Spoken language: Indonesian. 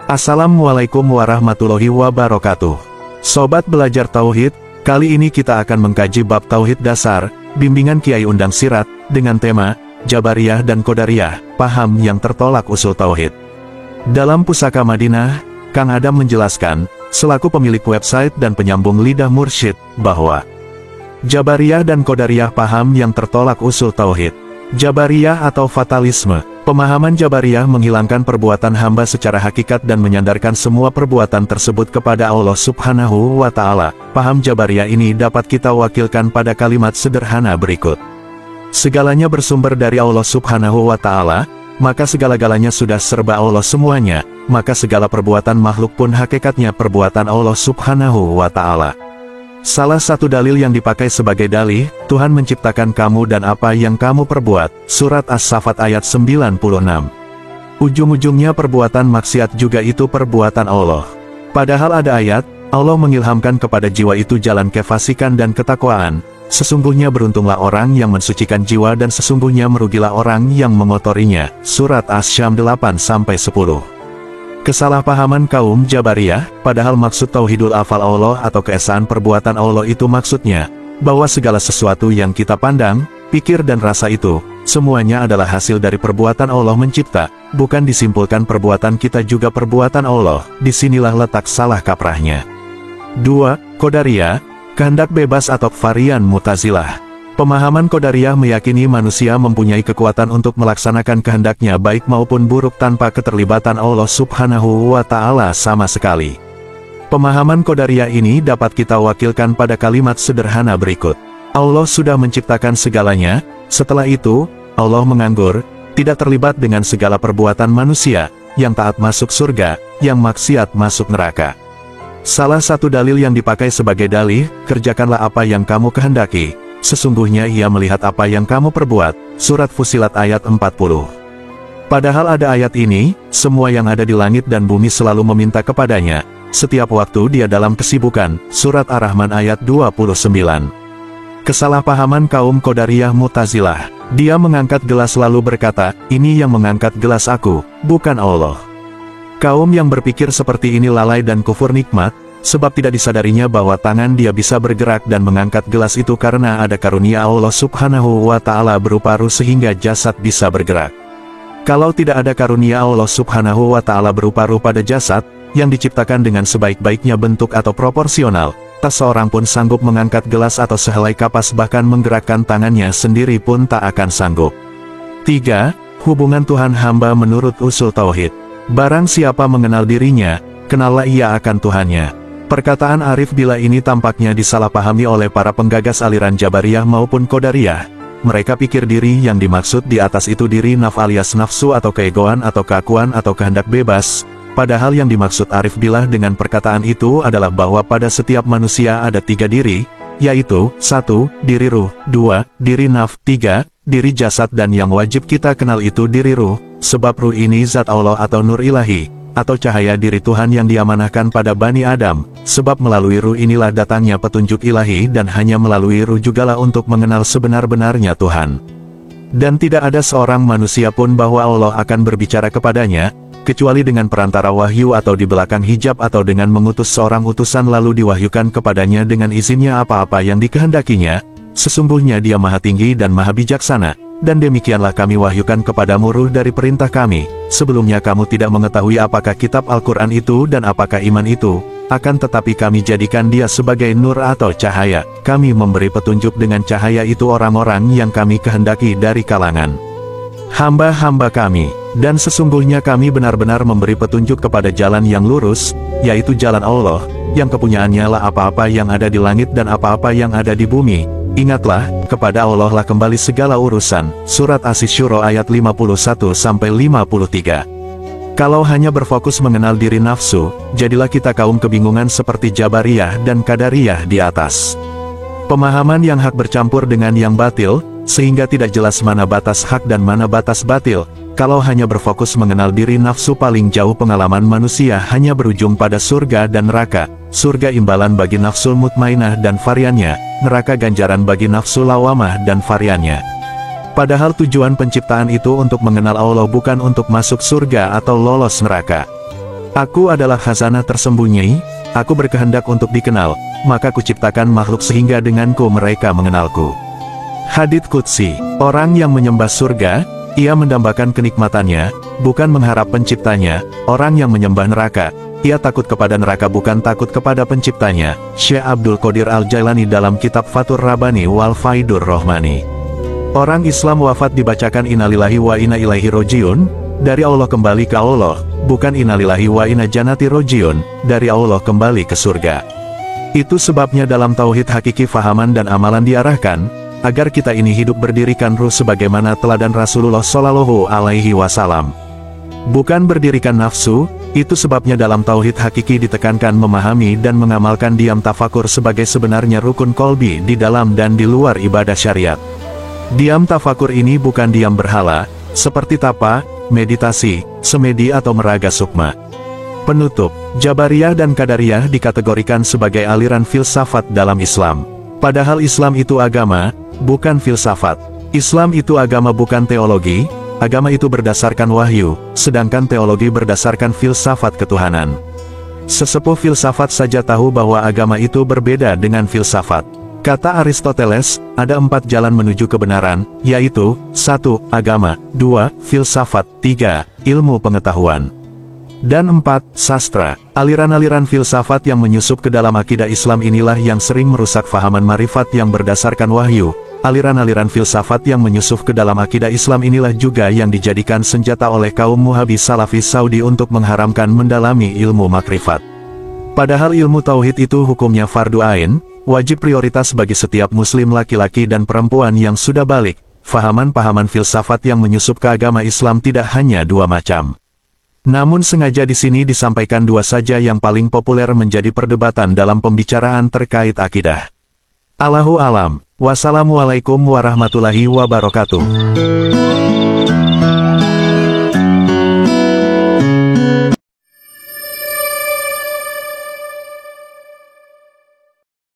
Assalamualaikum warahmatullahi wabarakatuh. Sobat belajar Tauhid, kali ini kita akan mengkaji bab Tauhid dasar, bimbingan Kiai Undang Sirat, dengan tema, Jabariyah dan Qadariyah, paham yang tertolak usul Tauhid. Dalam Pusaka Madinah, Kang Adam menjelaskan, selaku pemilik website dan penyambung lidah mursyid, bahwa Jabariyah dan Qadariyah paham yang tertolak usul Tauhid. Jabariyah atau fatalisme. Pemahaman Jabariyah menghilangkan perbuatan hamba secara hakikat dan menyandarkan semua perbuatan tersebut kepada Allah Subhanahu wa Ta'ala. Paham Jabariyah ini dapat kita wakilkan pada kalimat sederhana berikut. Segalanya bersumber dari Allah Subhanahu wa Ta'ala, maka segala-galanya sudah serba Allah semuanya, maka segala perbuatan makhluk pun hakikatnya perbuatan Allah Subhanahu wa Ta'ala. Salah satu dalil yang dipakai sebagai dalih, Tuhan menciptakan kamu dan apa yang kamu perbuat, Surat As-Saffat ayat 96. Ujung-ujungnya perbuatan maksiat juga itu perbuatan Allah. Padahal ada ayat, Allah mengilhamkan kepada jiwa itu jalan kefasikan dan ketakwaan. Sesungguhnya beruntunglah orang yang mensucikan jiwa dan sesungguhnya merugilah orang yang mengotorinya, Surat Asy-Syam 8-10. Kesalahpahaman kaum Jabariyah, padahal maksud Tauhidul Afal Allah atau keesaan perbuatan Allah itu maksudnya, bahwa segala sesuatu yang kita pandang, pikir dan rasa itu, semuanya adalah hasil dari perbuatan Allah mencipta, bukan disimpulkan perbuatan kita juga perbuatan Allah. Disinilah letak salah kaprahnya. 2. Qadariyah, kehendak bebas atau varian Mu'tazilah. Pemahaman Qadariyah meyakini manusia mempunyai kekuatan untuk melaksanakan kehendaknya baik maupun buruk tanpa keterlibatan Allah Subhanahu wa Ta'ala sama sekali. Pemahaman Qadariyah ini dapat kita wakilkan pada kalimat sederhana berikut. Allah sudah menciptakan segalanya, setelah itu, Allah menganggur, tidak terlibat dengan segala perbuatan manusia, yang taat masuk surga, yang maksiat masuk neraka. Salah satu dalil yang dipakai sebagai dalih, kerjakanlah apa yang kamu kehendaki. Sesungguhnya ia melihat apa yang kamu perbuat, Surat Fussilat ayat 40. Padahal ada ayat ini, semua yang ada di langit dan bumi selalu meminta kepadanya, setiap waktu dia dalam kesibukan, Surat Ar-Rahman ayat 29. Kesalahpahaman kaum Qadariyah Mu'tazilah. Dia mengangkat gelas lalu berkata, ini yang mengangkat gelas aku, bukan Allah. Kaum yang berpikir seperti ini lalai dan kufur nikmat, sebab tidak disadarinya bahwa tangan dia bisa bergerak dan mengangkat gelas itu karena ada karunia Allah Subhanahu wa Ta'ala berupa ruh sehingga jasad bisa bergerak. Kalau tidak ada karunia Allah Subhanahu wa Ta'ala berupa ruh pada jasad, yang diciptakan dengan sebaik-baiknya bentuk atau proporsional, tak seorang pun sanggup mengangkat gelas atau sehelai kapas bahkan menggerakkan tangannya sendiri pun tak akan sanggup. 3. Hubungan Tuhan hamba menurut usul Tauhid. Barang siapa mengenal dirinya, kenallah ia akan Tuhannya. Perkataan Arif Billah ini tampaknya disalahpahami oleh para penggagas aliran Jabariyah maupun Qadariyah. Mereka pikir diri yang dimaksud di atas itu diri alias nafsu atau keegoan atau keakuan atau kehendak bebas. Padahal yang dimaksud Arif Billah dengan perkataan itu adalah bahwa pada setiap manusia ada 3 diri, yaitu 1. Diri ruh, 2. Diri nafs, 3. Diri jasad dan yang wajib kita kenal itu diri ruh, sebab ruh ini zat Allah atau nur ilahi, atau cahaya diri Tuhan yang diamanahkan pada Bani Adam, sebab melalui ruh inilah datangnya petunjuk ilahi dan hanya melalui ruh jugalah untuk mengenal sebenar-benarnya Tuhan. Dan tidak ada seorang manusia pun bahwa Allah akan berbicara kepadanya, kecuali dengan perantara wahyu atau di belakang hijab atau dengan mengutus seorang utusan lalu diwahyukan kepadanya dengan izinnya apa-apa yang dikehendakinya. Sesungguhnya dia maha tinggi dan maha bijaksana. Dan demikianlah kami wahyukan kepadamu ruh dari perintah kami. Sebelumnya kamu tidak mengetahui apakah kitab Al-Quran itu dan apakah iman itu. Akan tetapi kami jadikan dia sebagai nur atau cahaya. Kami memberi petunjuk dengan cahaya itu orang-orang yang kami kehendaki dari kalangan hamba-hamba kami. Dan sesungguhnya kami benar-benar memberi petunjuk kepada jalan yang lurus, yaitu jalan Allah, yang kepunyaannya lah apa-apa yang ada di langit dan apa-apa yang ada di bumi. Ingatlah, kepada Allah lah kembali segala urusan. Surat Asy-Syura ayat 51-53. Kalau hanya berfokus mengenal diri nafsu, jadilah kita kaum kebingungan seperti Jabariyah dan Qadariyah di atas. Pemahaman yang hak bercampur dengan yang batil, sehingga tidak jelas mana batas hak dan mana batas batil. Kalau hanya berfokus mengenal diri nafsu paling jauh pengalaman manusia hanya berujung pada surga dan neraka. Surga imbalan bagi nafsul mutmainah dan variannya, neraka ganjaran bagi nafsul lawamah dan variannya. Padahal tujuan penciptaan itu untuk mengenal Allah bukan untuk masuk surga atau lolos neraka. Aku adalah khazanah tersembunyi, aku berkehendak untuk dikenal, maka kuciptakan makhluk sehingga denganku mereka mengenalku. Hadits Qudsi, orang yang menyembah surga, ia mendambakan kenikmatannya, bukan mengharap penciptanya. Orang yang menyembah neraka, ia takut kepada neraka bukan takut kepada penciptanya. Syekh Abdul Qadir Al-Jailani dalam kitab Fathur Rabbani wal Faidur Rahmani. Orang Islam wafat dibacakan innalillahi wa inna ilaihi rojiun, dari Allah kembali ke Allah, bukan innalillahi wa inna jannati rojiun, dari Allah kembali ke surga. Itu sebabnya dalam tauhid hakiki fahaman dan amalan diarahkan, agar kita ini hidup berdirikan ruh sebagaimana teladan Rasulullah Shallallahu Alaihi Wasallam. Bukan berdirikan nafsu, itu sebabnya dalam tauhid hakiki ditekankan memahami dan mengamalkan diam tafakur sebagai sebenarnya rukun kolbi di dalam dan di luar ibadah syariat. Diam tafakur ini bukan diam berhala, seperti tapa, meditasi, semedi atau meraga sukma. Penutup, Jabariyah dan Qadariyah dikategorikan sebagai aliran filsafat dalam Islam. Padahal Islam itu agama, bukan filsafat. Islam itu agama bukan teologi, agama itu berdasarkan wahyu, sedangkan teologi berdasarkan filsafat ketuhanan. Sesepuh filsafat saja tahu bahwa agama itu berbeda dengan filsafat. Kata Aristoteles, ada 4 jalan menuju kebenaran, yaitu 1. Agama, 2. Filsafat, 3. Ilmu pengetahuan, dan 4. Sastra. Aliran-aliran filsafat yang menyusup ke dalam akidah Islam inilah yang sering merusak fahaman marifat yang berdasarkan wahyu. Aliran-aliran filsafat yang menyusup ke dalam akidah Islam inilah juga yang dijadikan senjata oleh kaum Muhabis Salafis Saudi untuk mengharamkan mendalami ilmu makrifat. Padahal ilmu tauhid itu hukumnya fardu ain, wajib prioritas bagi setiap muslim laki-laki dan perempuan yang sudah balik. Fahaman-fahaman filsafat yang menyusup ke agama Islam tidak hanya 2 macam. Namun sengaja di sini disampaikan 2 saja yang paling populer menjadi perdebatan dalam pembicaraan terkait akidah. Allahu alam. Wassalamualaikum warahmatullahi wabarakatuh.